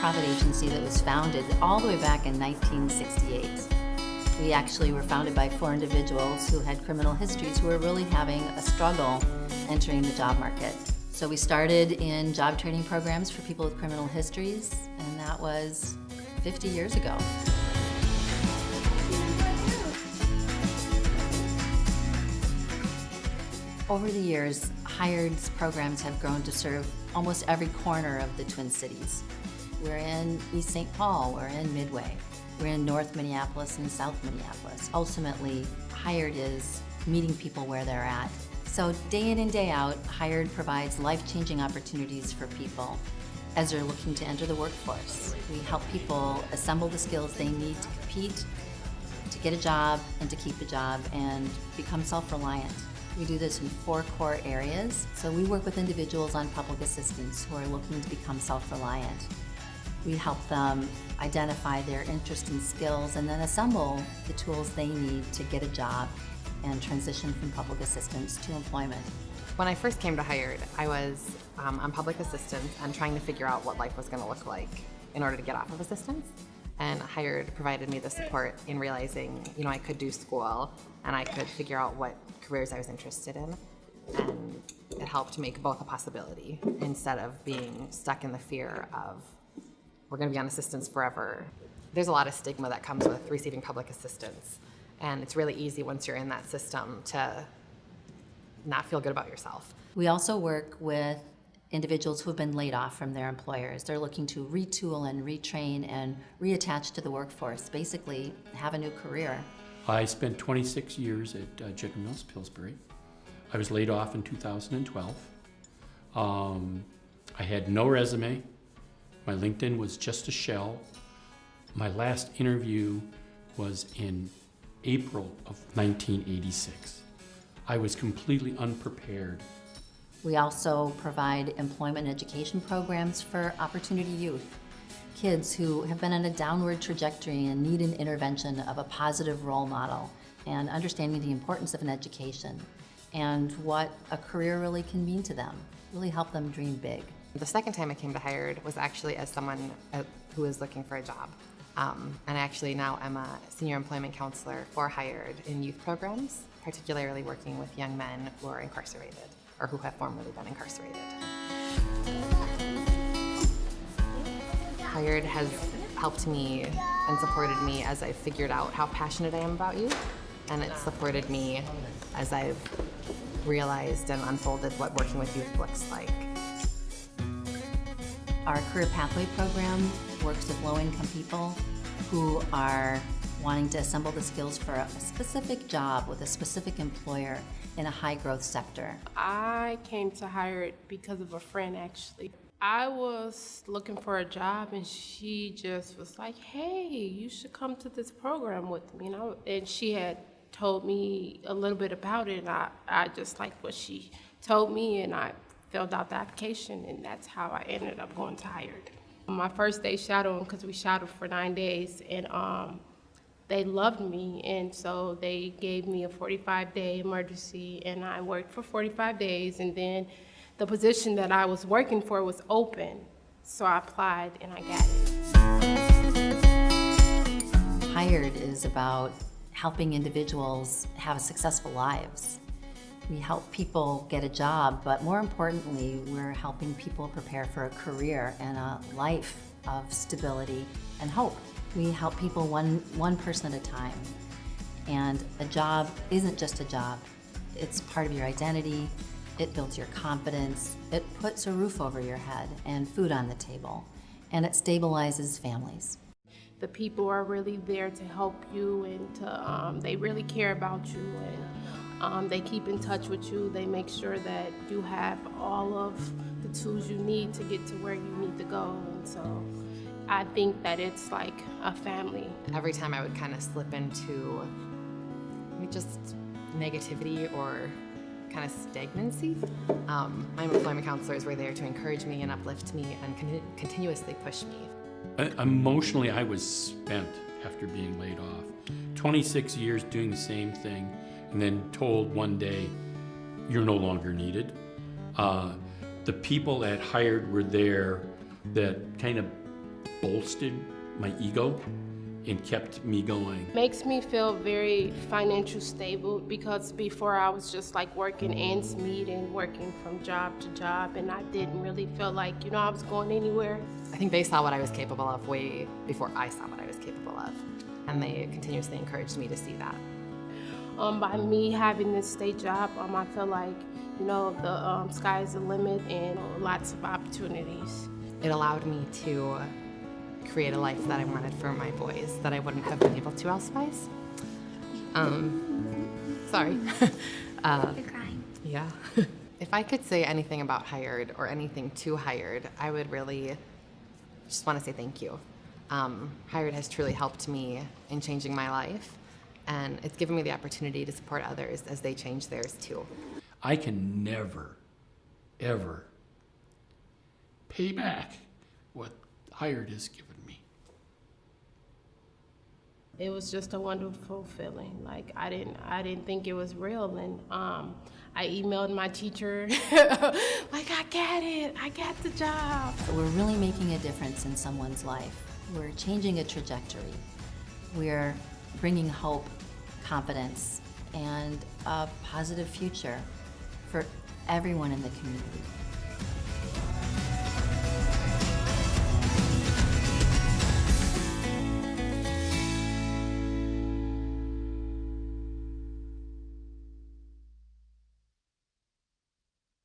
nonprofit agency that was founded all the way back in 1968. We actually were founded by 4 individuals who had criminal histories who were really having a struggle entering the job market. So we started in job training programs for people with criminal histories, and that was 50 years ago. Over the years, Hired's programs have grown to serve almost every corner of the Twin Cities. We're in East St. Paul, we're in Midway, we're in North Minneapolis and South Minneapolis. Ultimately, Hired is meeting people where they're at. So day in and day out, Hired provides life-changing opportunities for people as they're looking to enter the workforce. We help people assemble the skills they need to compete, to get a job, and to keep a job, and become self-reliant. We do this in 4 core areas. So we work with individuals on public assistance who are looking to become self-reliant. We help them identify their interest and skills and then assemble the tools they need to get a job and transition from public assistance to employment. When I first came to Hired, I was on public assistance and trying to figure out what life was going to look like in order to get off of assistance. And Hired provided me the support in realizing, I could do school and I could figure out what careers I was interested in. And it helped make both a possibility instead of being stuck in the fear of, we're going to be on assistance forever. There's a lot of stigma that comes with receiving public assistance. And it's really easy once you're in that system to not feel good about yourself. We also work with individuals who have been laid off from their employers. They're looking to retool and retrain and reattach to the workforce, basically have a new career. I spent 26 years at General Mills Pillsbury. I was laid off in 2012. I had no resume. My LinkedIn was just a shell. My last interview was in April of 1986. I was completely unprepared. We also provide employment and education programs for opportunity youth, kids who have been on a downward trajectory and need an intervention of a positive role model and understanding the importance of an education and what a career really can mean to them, really help them dream big. The second time I came to Hired was actually as someone who was looking for a job. And I actually now am a senior employment counselor for Hired in youth programs, particularly working with young men who are incarcerated or who have formerly been incarcerated. Hired has helped me and supported me as I figured out how passionate I am about youth, and it's supported me as I've realized and unfolded what working with youth looks like. Our Career Pathway program works with low-income people who are wanting to assemble the skills for a specific job with a specific employer in a high-growth sector. I came to Hired because of a friend, actually. I was looking for a job, and she just was like, hey, you should come to this program with me. And she had told me a little bit about it, and I just liked what she told me, and I filled out the application, and that's how I ended up going to Hired. My first day shadowing, because we shadowed for 9 days, and they loved me, and so they gave me a 45-day emergency, and I worked for 45 days, and then the position that I was working for was open, so I applied and I got it. Hired is about helping individuals have successful lives. We help people get a job, but more importantly, we're helping people prepare for a career and a life of stability and hope. We help people one person at a time. And a job isn't just a job. It's part of your identity. It builds your confidence. It puts a roof over your head and food on the table. And it stabilizes families. The people are really there to help you, and they really care about you, and they keep in touch with you. They make sure that you have all of the tools you need to get to where you need to go. And so I think that it's like a family. Every time I would kind of slip into just negativity or kind of stagnancy, my employment counselors were there to encourage me and uplift me and continuously push me. Emotionally, I was spent after being laid off. 26 years doing the same thing and then told one day, you're no longer needed. The people that Hired were there that kind of bolstered my ego and kept me going. Makes me feel very financially stable because before I was just like working ends meet and working from job to job, and I didn't really feel like, I was going anywhere. I think they saw what I was capable of way before I saw what I was capable of, and they continuously encouraged me to see that. By me having this state job, I feel like, the sky is the limit and lots of opportunities. It allowed me to create a life that I wanted for my boys that I wouldn't have been able to elsewise. Sorry. You're crying. Yeah. If I could say anything about Hired or anything to Hired, I would really just want to say thank you. Hired has truly helped me in changing my life, and it's given me the opportunity to support others as they change theirs too. I can never, ever pay back what Hired has given me. It was just a wonderful feeling. Like I didn't think it was real, and I emailed my teacher like, I got the job. We're really making a difference in someone's life. We're changing a trajectory. We're bringing hope, confidence, and a positive future for everyone in the community.